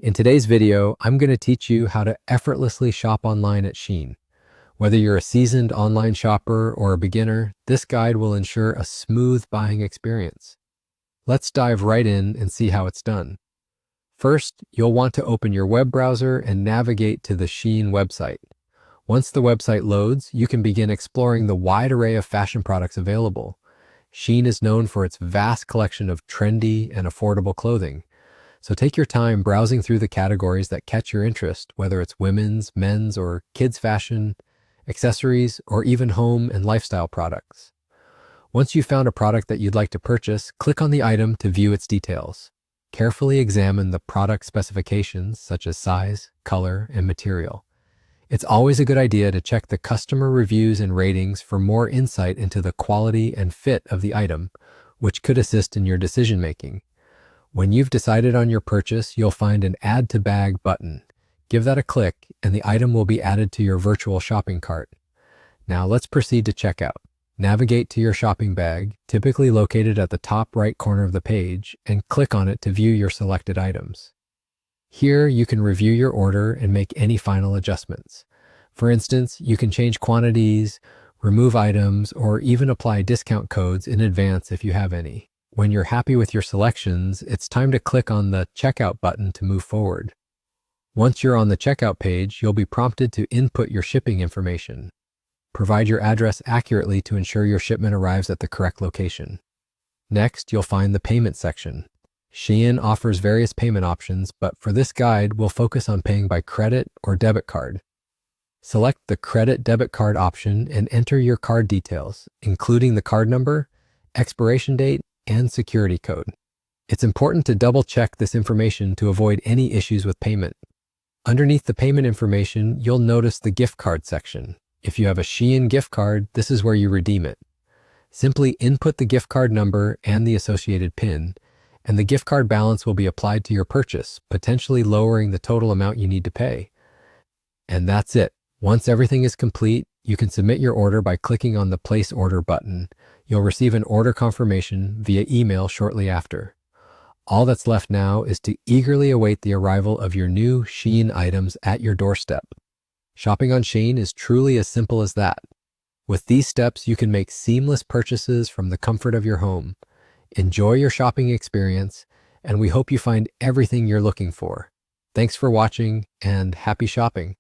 In today's video, I'm going to teach you how to effortlessly shop online at Shein. Whether you're a seasoned online shopper or a beginner, this guide will ensure a smooth buying experience. Let's dive right in and see how it's done. First, you'll want to open your web browser and navigate to the Shein website. Once the website loads, you can begin exploring the wide array of fashion products available. Shein is known for its vast collection of trendy and affordable clothing. So take your time browsing through the categories that catch your interest, whether it's women's, men's, or kids' fashion, accessories, or even home and lifestyle products. Once you've found a product that you'd like to purchase, click on the item to view its details. Carefully examine the product specifications such as size, color, and material. It's always a good idea to check the customer reviews and ratings for more insight into the quality and fit of the item, which could assist in your decision-making. When you've decided on your purchase, you'll find an Add to Bag button. Give that a click, and the item will be added to your virtual shopping cart. Now let's proceed to checkout. Navigate to your shopping bag, typically located at the top right corner of the page, and click on it to view your selected items. Here, you can review your order and make any final adjustments. For instance, you can change quantities, remove items, or even apply discount codes in advance if you have any. When you're happy with your selections, it's time to click on the Checkout button to move forward. Once you're on the checkout page, you'll be prompted to input your shipping information. Provide your address accurately to ensure your shipment arrives at the correct location. Next, you'll find the payment section. Shein offers various payment options, but for this guide, we'll focus on paying by credit or debit card. Select the credit debit card option and enter your card details, including the card number, expiration date, and security code. It's important to double-check this information to avoid any issues with payment. Underneath the payment information, you'll notice the gift card section. If you have a Shein gift card, this is where you redeem it. Simply input the gift card number and the associated PIN, and the gift card balance will be applied to your purchase, potentially lowering the total amount you need to pay. And that's it. Once everything is complete, you can submit your order by clicking on the Place Order button. You'll receive an order confirmation via email shortly after. All that's left now is to eagerly await the arrival of your new Shein items at your doorstep. Shopping on Shein is truly as simple as that. With these steps, you can make seamless purchases from the comfort of your home. Enjoy your shopping experience, and we hope you find everything you're looking for. Thanks for watching, and happy shopping.